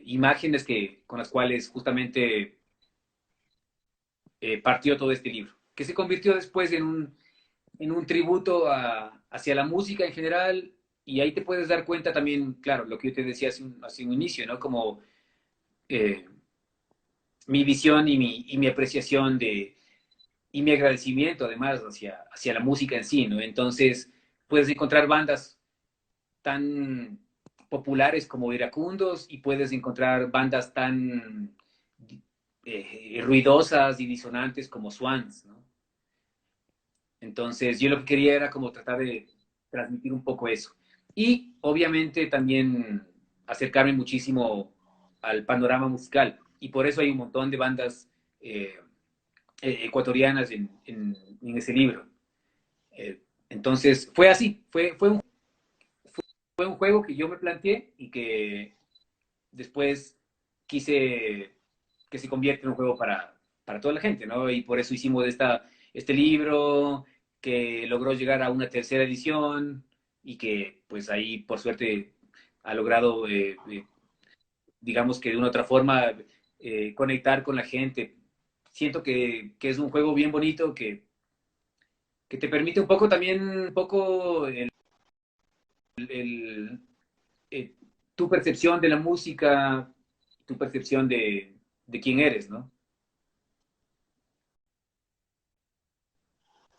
imágenes con las cuales justamente partió todo este libro, que se convirtió después en un tributo hacia la música en general, y ahí te puedes dar cuenta también, claro, lo que yo te decía hace un inicio, ¿no? Como eh, mi visión y mi apreciación y mi agradecimiento además hacia la música en sí, ¿no? Entonces, puedes encontrar bandas tan populares como Iracundos y puedes encontrar bandas tan ruidosas y disonantes como Swans, ¿no? Entonces, yo lo que quería era como tratar de transmitir un poco eso. Y obviamente también acercarme muchísimo al panorama musical. Y por eso hay un montón de bandas eh, ecuatorianas en ese libro. Entonces, fue así, fue un juego que yo me planteé y que después quise que se convierta en un juego para toda la gente, ¿no? Y por eso hicimos este libro que logró llegar a una tercera edición y que pues ahí por suerte ha logrado, digamos que de una otra forma, conectar con la gente. Siento que es un juego bien bonito que te permite un poco también, un poco el, eh, tu percepción de la música, tu percepción de quién eres, ¿no?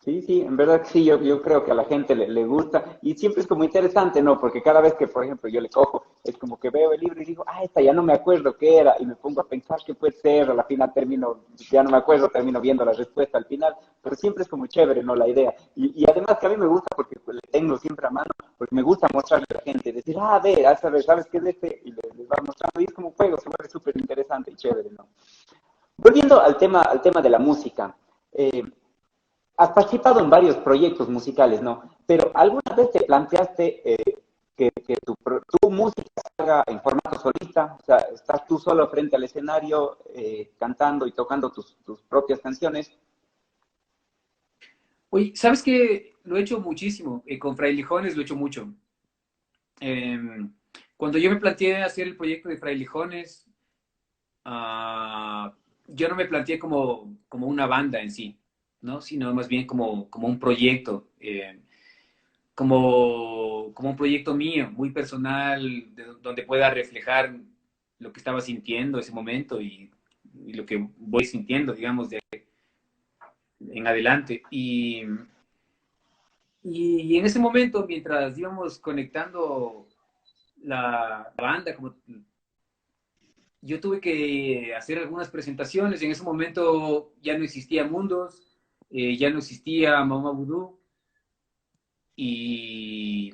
Sí, sí, en verdad que sí, yo creo que a la gente le gusta y siempre es como interesante, ¿no? Porque cada vez que, por ejemplo, yo le cojo, es como que veo el libro y digo, ah, esta ya no me acuerdo qué era y me pongo a pensar qué puede ser, a la final termino, ya no me acuerdo, termino viendo la respuesta al final, pero siempre es como chévere, ¿no? La idea. Y además que a mí me gusta porque pues, le tengo siempre a mano, porque me gusta mostrarle a la gente, decir, ah, a ver, a saber, ¿sabes qué es este? Y les va mostrando y es como un juego, se vuelve súper interesante y chévere, ¿no? Volviendo al tema de la música. Has participado en varios proyectos musicales, ¿no? Pero ¿alguna vez te planteaste que tu música salga en formato solista, o sea, estás tú solo frente al escenario cantando y tocando tus propias canciones. Oye, ¿sabes qué? Lo he hecho muchísimo. Con Frailejones lo he hecho mucho. Eh, Cuando yo me planteé hacer el proyecto de Frailejones, yo no me planteé como una banda en sí, ¿no? Sino más bien como un proyecto, como un proyecto mío, muy personal, donde pueda reflejar lo que estaba sintiendo ese momento y lo que voy sintiendo, digamos, de en adelante. Y en ese momento, mientras íbamos conectando la banda, como yo tuve que hacer algunas presentaciones. En ese momento ya no existía Mundos, ya no existía Mama Voodoo, y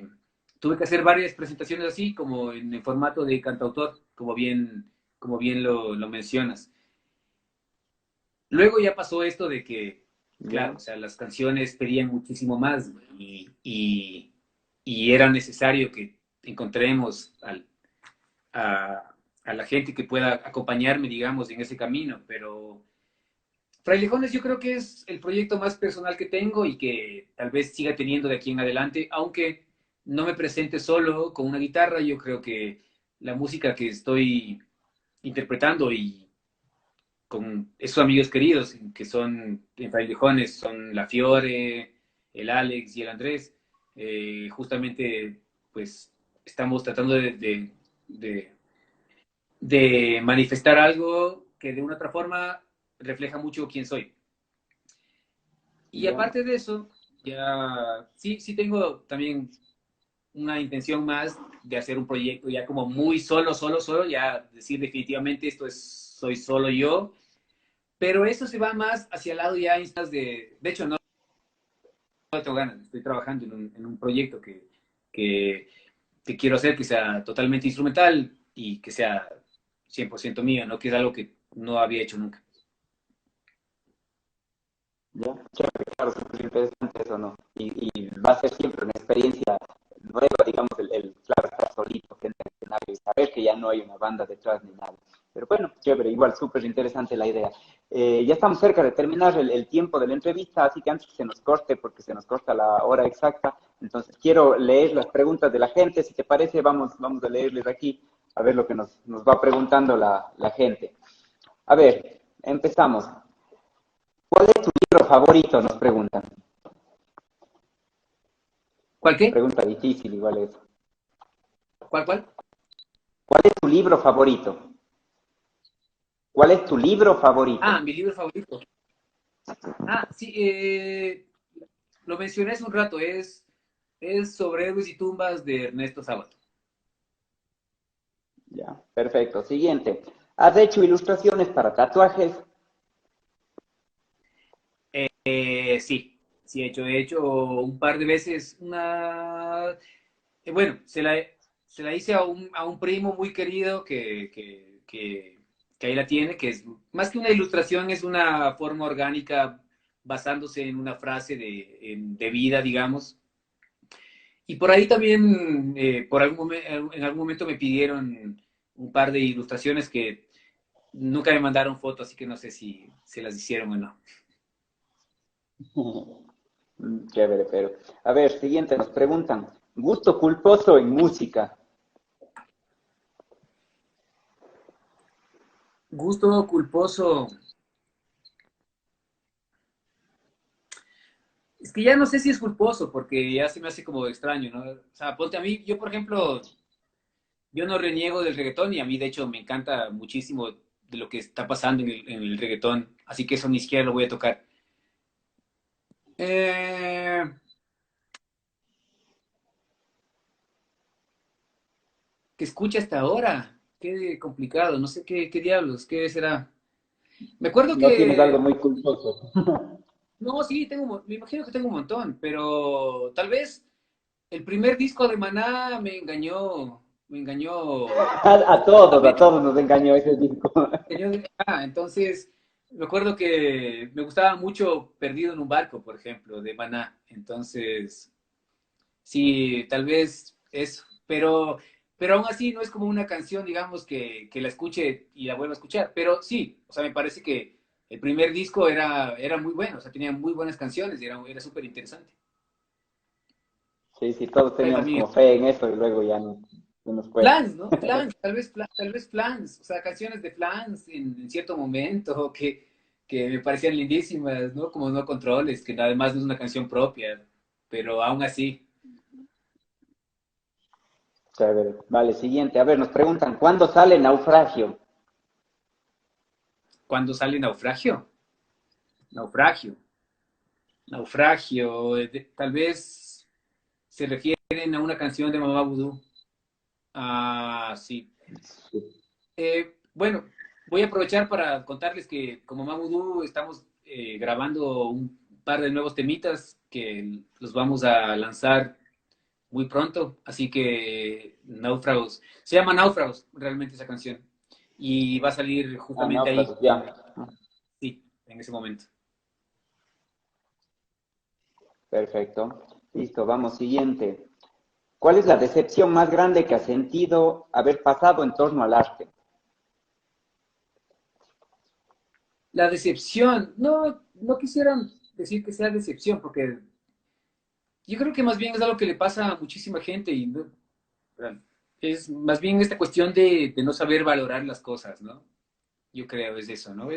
tuve que hacer varias presentaciones así, como en el formato de cantautor, como bien lo mencionas. Luego ya pasó esto de que, claro, ¿Ya? o sea, las canciones pedían muchísimo más y era necesario que encontremos a la gente que pueda acompañarme, digamos, en ese camino, pero Frailejones yo creo que es el proyecto más personal que tengo y que tal vez siga teniendo de aquí en adelante, aunque no me presente solo con una guitarra. Yo creo que la música que estoy interpretando y con esos amigos queridos que son en Frailejones, son la Fiore, el Alex y el Andrés, justamente pues estamos tratando de de manifestar algo que de una otra forma refleja mucho quién soy. Y ¿Ya? aparte de eso, ya sí tengo también una intención más de hacer un proyecto ya como muy solo, ya decir definitivamente esto es, soy solo yo, pero eso se va más hacia el lado ya instancias de hecho no tengo ganas, estoy trabajando en un proyecto que, que quiero hacer que sea totalmente instrumental y que sea 100% mío, ¿no? Que es algo que no había hecho nunca. ¿Ya? Chévere, claro, súper interesante eso, ¿no? Y va a ser siempre una experiencia nueva, digamos, claro, estar solito frente al escenario y saber que ya no hay una banda detrás ni nada. Pero bueno, chévere, igual súper interesante la idea. Ya estamos cerca de terminar el tiempo de la entrevista, así que antes que se nos corte, porque se nos corta la hora exacta, entonces quiero leer las preguntas de la gente. Si te parece, vamos a leerles aquí, a ver lo que nos va preguntando la gente. A ver, empezamos. ¿Cuál es tu libro favorito? Nos preguntan. ¿Cuál qué? Pregunta difícil, igual es. ¿Cuál? ¿Cuál es tu libro favorito? ¿Cuál es tu libro Ah, favorito? mi libro favorito. Ah, sí, lo mencioné hace un rato, es sobre héroes y tumbas de Ernesto Sábato. Ya, perfecto. Siguiente. ¿Has hecho ilustraciones para tatuajes? Sí, he hecho un par de veces bueno, se la hice a un primo muy querido que ahí la tiene, que es más que una ilustración, es una forma orgánica basándose en una frase de vida, digamos. Y por ahí también, en algún momento me pidieron un par de ilustraciones que nunca me mandaron fotos, así que no sé si se las hicieron o no. Chévere, pero. A ver, siguiente, nos preguntan. ¿Gusto culposo en música? Gusto culposo. Es que ya no sé si es culposo, porque ya se me hace como extraño, ¿no? O sea, ponte a mí, yo por ejemplo, yo no reniego del reggaetón y a mí de hecho me encanta muchísimo de lo que está pasando en el reggaetón, así que eso ni siquiera lo voy a tocar. Eh, ¿Qué escucha hasta ahora? Qué complicado, no sé qué diablos, qué será. Me acuerdo No tienes algo que, muy culposo. no, sí, me imagino que tengo un montón, pero tal vez el primer disco de Maná me engañó A totalmente. todos nos engañó ese disco. Entonces, me acuerdo que me gustaba mucho Perdido en un barco, por ejemplo, de Maná. Entonces, sí, tal vez es, pero aún así no es como una canción, digamos, que la escuche y la vuelva a escuchar. Pero sí, o sea, me parece que el primer disco era muy bueno, o sea, tenía muy buenas canciones y era súper interesante. Sí, sí, todos teníamos También como fe en eso y luego ya no nos fue. Flans, ¿no? Flans, tal vez Flans, o sea, canciones de Flans en cierto momento que me parecían lindísimas, ¿no? Como No Controles, que además no es una canción propia, pero aún así, Chévere. Vale, siguiente. A ver, nos preguntan, ¿cuándo sale Naufragio? cuando sale Naufragio, Naufragio, Naufragio, tal vez se refieren a una canción de Mamá Vudú. Ah, sí. Bueno, voy a aprovechar para contarles que como Mamá Vudú estamos grabando un par de nuevos temitas que los vamos a lanzar muy pronto, así que Náufragos, se llama Náufragos realmente esa canción y va a salir Ah, justamente ahí, Náufragos, ya. sí, en ese momento. Perfecto. Listo, vamos, siguiente. ¿Cuál es la decepción más grande que has sentido haber pasado en torno al arte? La decepción, no quisiera decir que sea decepción, porque yo creo que más bien es algo que le pasa a muchísima gente y es más bien esta cuestión de no saber valorar las cosas, ¿no? Yo creo es eso, ¿no?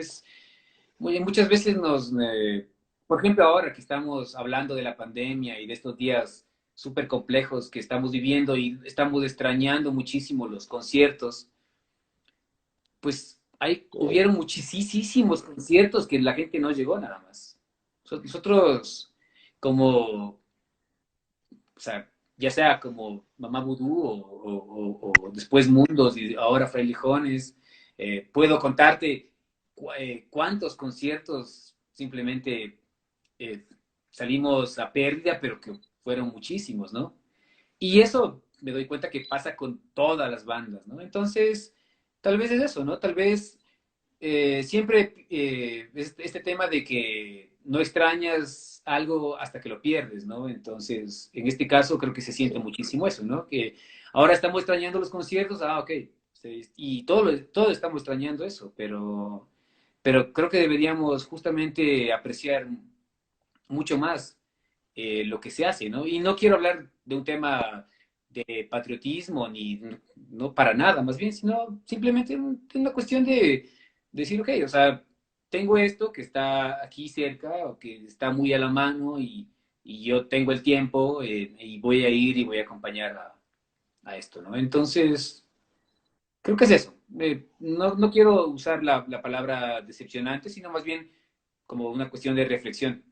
Muchas veces por ejemplo, ahora que estamos hablando de la pandemia y de estos días súper complejos que estamos viviendo y estamos extrañando muchísimo los conciertos, pues hubieron muchísimos conciertos que la gente no llegó nada más. Nosotros, como, o sea, ya sea como Mamá Vudú o después Mundos y ahora Frailejones, puedo contarte cuántos conciertos simplemente eh, salimos a pérdida, pero que fueron muchísimos, ¿no? Y eso me doy cuenta que pasa con todas las bandas, ¿no? Entonces, tal vez es eso, ¿no? Tal vez siempre este tema de que no extrañas algo hasta que lo pierdes, ¿no? Entonces, en este caso creo que se siente muchísimo eso, ¿no? Que ahora estamos extrañando los conciertos, ok, sí, y todo estamos extrañando eso, pero creo que deberíamos justamente apreciar mucho más lo que se hace, ¿no? Y no quiero hablar de un tema de patriotismo ni no para nada, más bien, sino simplemente una cuestión de decir, ok, o sea, tengo esto que está aquí cerca o que está muy a la mano y yo tengo el tiempo y voy a ir y voy a acompañar a esto, ¿no? Entonces, creo que es eso. No quiero usar la palabra decepcionante, sino más bien como una cuestión de reflexión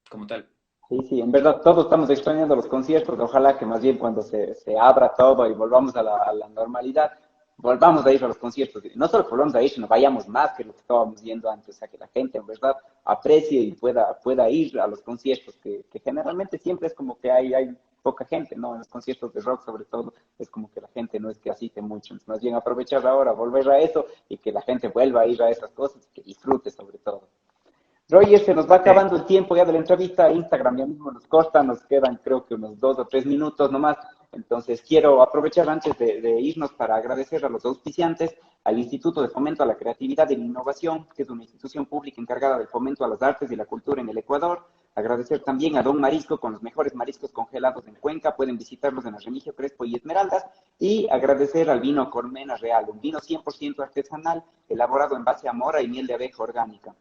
como tal. Sí, sí, en verdad todos estamos extrañando los conciertos. Ojalá que más bien cuando se abra todo y volvamos a la normalidad, volvamos a ir a los conciertos. Y no solo que volvamos a ir, sino vayamos más que lo que estábamos yendo antes. O sea, que la gente en verdad aprecie y pueda ir a los conciertos, que generalmente siempre es como que hay poca gente, ¿no? En los conciertos de rock sobre todo, es como que la gente no es que asiste mucho. Entonces, más bien aprovechar ahora, volver a eso y que la gente vuelva a ir a esas cosas y que disfrute sobre todo. Roger, se nos va acabando el tiempo ya de la entrevista. Instagram ya mismo nos corta, nos quedan creo que unos 2 o 3 minutos nomás. Entonces quiero aprovechar antes de irnos para agradecer a los auspiciantes, al Instituto de Fomento a la Creatividad y la Innovación, que es una institución pública encargada del fomento a las artes y la cultura en el Ecuador. Agradecer también a Don Marisco con los mejores mariscos congelados en Cuenca. Pueden visitarlos en la Remigio Crespo y Esmeraldas. Y agradecer al vino Colmena Real, un vino 100% artesanal, elaborado en base a mora y miel de abeja orgánica.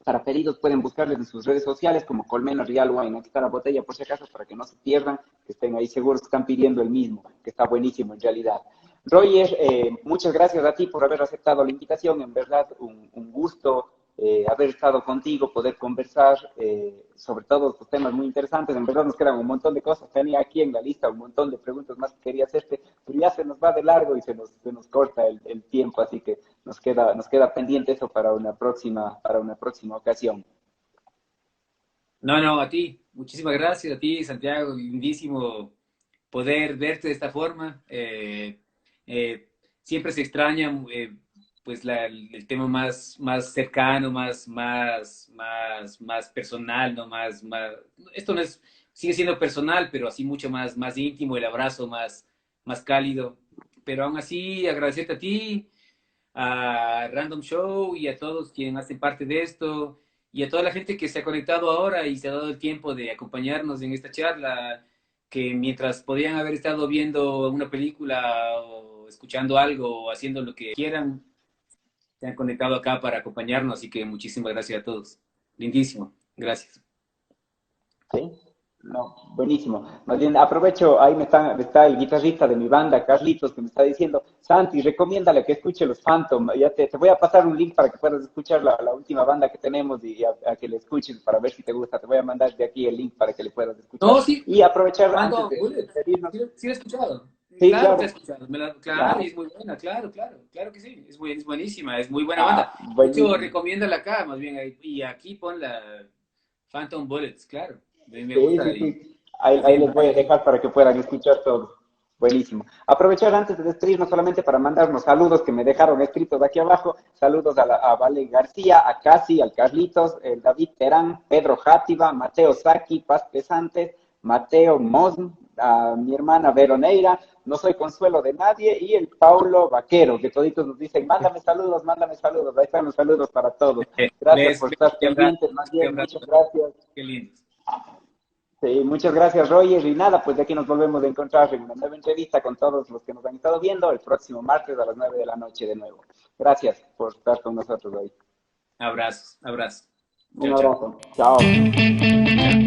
Para pedidos pueden buscarles en sus redes sociales como Colmena Real Wine. Aquí está la botella por si acaso para que no se pierdan, que estén ahí seguros que están pidiendo el mismo, que está buenísimo en realidad. Roger, muchas gracias a ti por haber aceptado la invitación. En verdad, un gusto haber estado contigo, poder conversar sobre todos estos temas muy interesantes. En verdad nos quedan un montón de cosas. Tenía aquí en la lista un montón de preguntas más que quería hacerte, pero ya se nos va de largo y se nos corta el tiempo, así que nos queda pendiente eso para una próxima ocasión. No, a ti. Muchísimas gracias a ti, Santiago. Lindísimo poder verte de esta forma. Siempre se extraña, pues, el tema más cercano, más personal, ¿no? Esto no es, sigue siendo personal, pero así mucho más íntimo, el abrazo más cálido. Pero aún así, agradecerte a ti, a Random Show y a todos quienes hacen parte de esto y a toda la gente que se ha conectado ahora y se ha dado el tiempo de acompañarnos en esta charla, que mientras podían haber estado viendo una película o escuchando algo o haciendo lo que quieran, se han conectado acá para acompañarnos, así que muchísimas gracias a todos. Lindísimo, gracias. Sí, no, buenísimo. Más bien, aprovecho, ahí está el guitarrista de mi banda, Carlitos, que me está diciendo, Santi, recomiéndale que escuche los Phantom. Ya te voy a pasar un link para que puedas escuchar la última banda que tenemos y a que le escuches para ver si te gusta. Te voy a mandar de aquí el link para que le puedas escuchar. No, sí, Y aprovechar antes Phantom de Bullet, despedirnos. sí, sí lo he escuchado. Sí, Claro que he claro, escuchado, claro, y claro. es muy buena, claro, claro, claro que sí, es buenísima, es muy buena banda. Ah, De hecho, buenísimo. recomiéndala acá, más bien, y aquí pon la Phantom Bullets, claro, a mí me Sí, gusta sí, y sí. Ahí bien les voy a bacán. dejar para que puedan escuchar todo. Buenísimo. Aprovechar antes de despedirnos solamente para mandarnos saludos que me dejaron escritos aquí abajo. Saludos a Vale García, a Casi, al Carlitos, el David Terán, Pedro Játiva, Mateo Saki, Paz Pesantes, Mateo Mosn, a mi hermana Veroneira, no soy consuelo de nadie, y el Paulo Vaquero, que toditos nos dicen, mándame saludos, ahí están los saludos para todos. Gracias Besos, por besos estar y abrazos, pendientes, más y bien, abrazos, muchas gracias. qué lindos. Sí, muchas gracias, Roger. Y nada, pues de aquí nos volvemos a encontrar en una nueva entrevista con todos los que nos han estado viendo el próximo martes a las 9 de la noche de nuevo. Gracias por estar con nosotros hoy. Abrazos, abrazos. Un Chao, chao. abrazo. Chao. Chao.